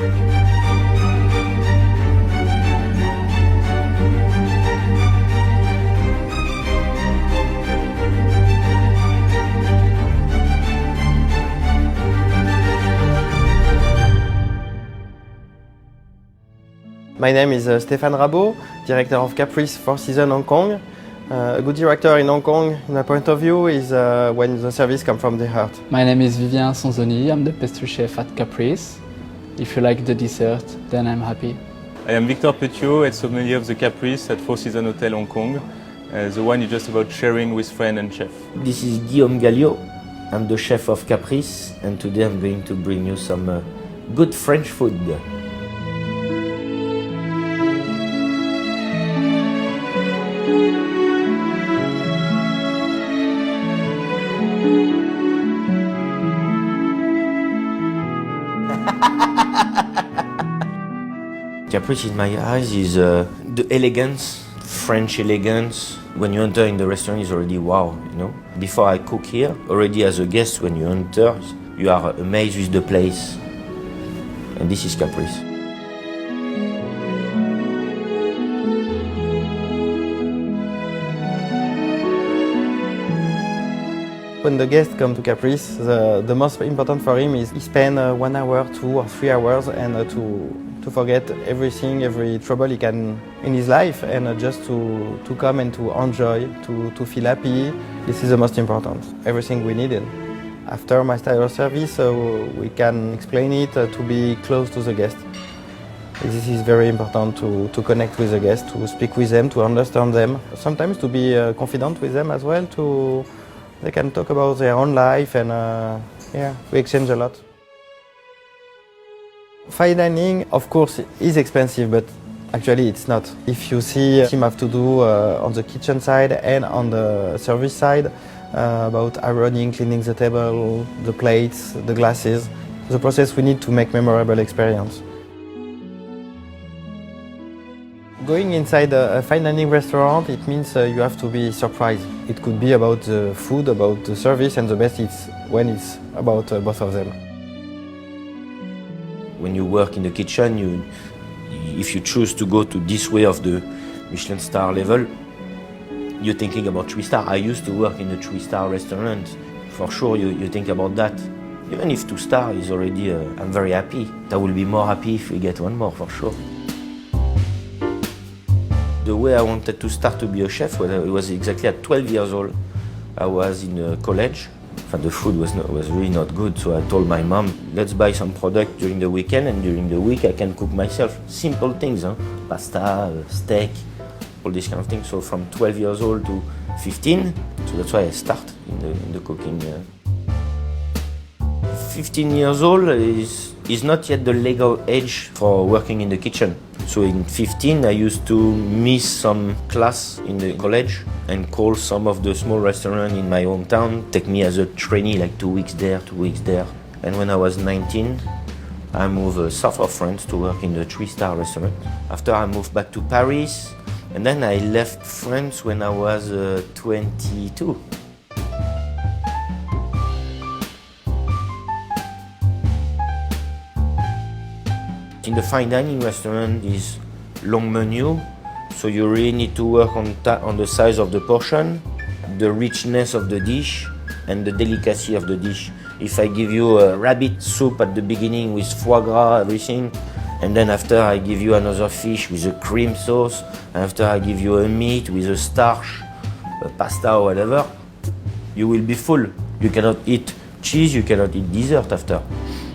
My name is Stéphane Rabot, director of Caprice 4 Seasons Hong Kong. A good director in Hong Kong, in my point of view, is when the service comes from the heart. My name is Vivien Sanzoni, I'm the pastry chef at Caprice. If you like the dessert, then I'm happy. I am Victor Petiot, head sommelier of the Caprice at Four Seasons Hotel Hong Kong. The wine is just about sharing with friend and chef. This is Guillaume Galliot. I'm the chef of Caprice, and today I'm going to bring you some good French food. Caprice, in my eyes, is the elegance, French elegance. When you enter in the restaurant, is already wow, you know. Before I cook here, already as a guest, when you enter, you are amazed with the place. And this is Caprice. When the guest comes to Caprice, the most important for him is he spend 1 hour, 2 or 3 hours and to forget everything, every trouble he can in his life, and just to come and to enjoy, to feel happy. This is the most important, everything we needed. After my style of service, we can explain it to be close to the guest. This is very important to connect with the guest, to speak with them, to understand them. Sometimes to be confident with them as well, they can talk about their own life, and we exchange a lot. Fine dining, of course, is expensive, but actually it's not. If you see team have to do on the kitchen side and on the service side about ironing, cleaning the table, the plates, the glasses, the process we need to make memorable experience. Going inside a fine dining restaurant, it means you have to be surprised. It could be about the food, about the service, and the best it's when it's about both of them. When you work in the kitchen, if you choose to go to this way of the Michelin star level, you're thinking about 3-star. I used to work in a 3-star restaurant. For sure, you think about that. Even if 2-star is already, I'm very happy. I will be more happy if we get one more, for sure. The way I wanted to start to be a chef was exactly at 12 years old. I was in college. The food was really not good, so I told my mom, let's buy some product during the weekend, and during the week I can cook myself. Simple things, pasta, steak, all these kind of things. So from 12 years old to 15, so that's why I start in the cooking. 15 years old is not yet the legal age for working in the kitchen. So in 15, I used to miss some class in the college and call some of the small restaurants in my hometown, take me as a trainee, like 2 weeks there, 2 weeks there. And when I was 19, I moved south of France to work in the 3-star restaurant. After I moved back to Paris, and then I left France when I was 22. In the fine dining restaurant is long menu, so you really need to work on the size of the portion, the richness of the dish, and the delicacy of the dish. If I give you a rabbit soup at the beginning with foie gras, everything, and then after I give you another fish with a cream sauce, and after I give you a meat with a starch, a pasta or whatever, you will be full. You cannot eat cheese, you cannot eat dessert after,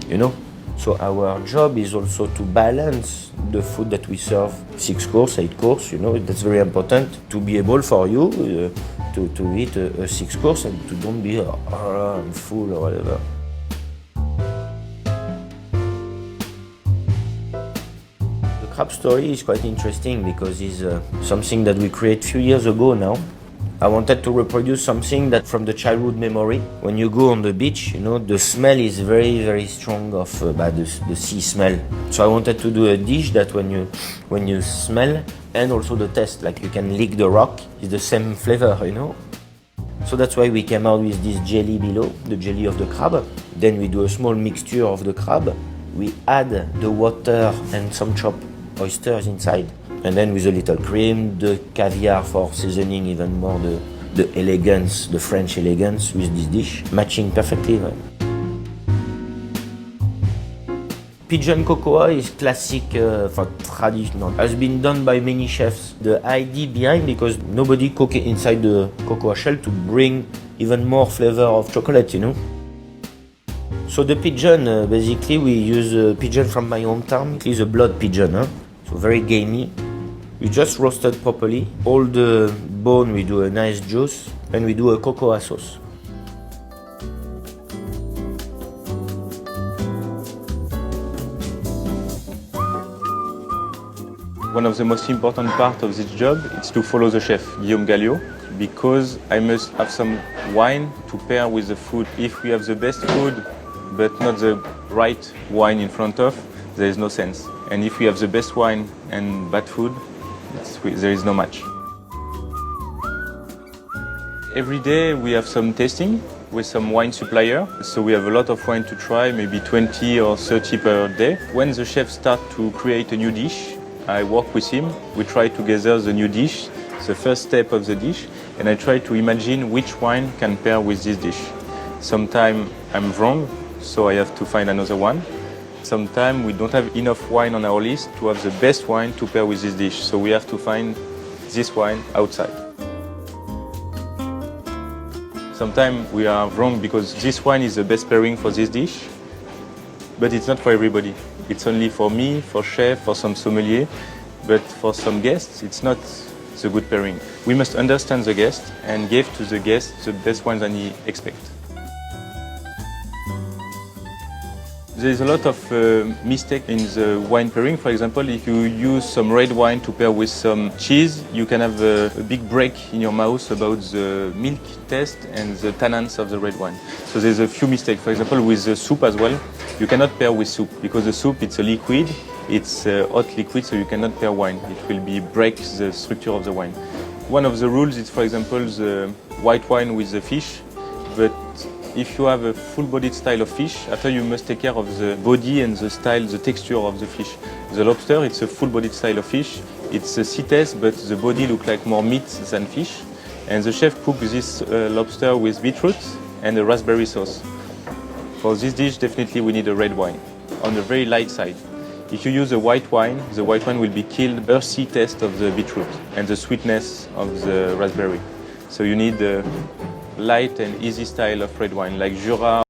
you know? So our job is also to balance the food that we serve, 6 course, 8 course, you know, that's very important to be able for you to eat a 6 course and to don't be full or whatever. The crab story is quite interesting because it's something that we created a few years ago now. I wanted to reproduce something that from the childhood memory. When you go on the beach, you know, the smell is very, very strong of the sea smell. So I wanted to do a dish that when you smell and also the taste, like you can lick the rock, it's the same flavor, you know. So that's why we came out with this jelly below, the jelly of the crab. Then we do a small mixture of the crab we add the water and some chopped oysters inside. And then with a little cream, the caviar for seasoning even more the elegance, the French elegance with this dish, matching perfectly. Right? Pigeon cocoa is classic for traditional. Has been done by many chefs. The idea behind, because nobody cook it inside the cocoa shell to bring even more flavor of chocolate, you know. So the pigeon, basically we use pigeon from my hometown. It's a blood pigeon, huh? So very gamey. We just roasted properly. All the bone we do a nice juice, and we do a cocoa sauce. One of the most important parts of this job is to follow the chef, Guillaume Galliot, because I must have some wine to pair with the food. If we have the best food, but not the right wine in front of, there is no sense. And if we have the best wine and bad food, there is no match. Every day we have some tasting with some wine supplier, so we have a lot of wine to try, maybe 20 or 30 per day. When the chef starts to create a new dish, I work with him. We try together the new dish, the first step of the dish, and I try to imagine which wine can pair with this dish. Sometimes I'm wrong, so I have to find another one. Sometimes we don't have enough wine on our list to have the best wine to pair with this dish, so we have to find this wine outside. Sometimes we are wrong because this wine is the best pairing for this dish, but it's not for everybody. It's only for me, for chef, for some sommelier, but for some guests, it's not the good pairing. We must understand the guest and give to the guest the best wine that he expects. There is a lot of mistake in the wine pairing. For example, if you use some red wine to pair with some cheese, you can have a big break in your mouth about the milk taste and the tannins of the red wine. So there's a few mistakes. For example, with the soup as well, you cannot pair with soup because the soup, it's a liquid, it's a hot liquid, so you cannot pair wine. It will break the structure of the wine. One of the rules is, for example, the white wine with the fish, but if you have a full-bodied style of fish, after you must take care of the body and the style, the texture of the fish. The lobster, it's a full-bodied style of fish. It's a sea taste, but the body looks like more meat than fish. And the chef cooked this lobster with beetroot and a raspberry sauce. For this dish, definitely we need a red wine, on the very light side. If you use a white wine, the white wine will be killed earthy taste of the beetroot and the sweetness of the raspberry. So you need a light and easy style of red wine, like Jura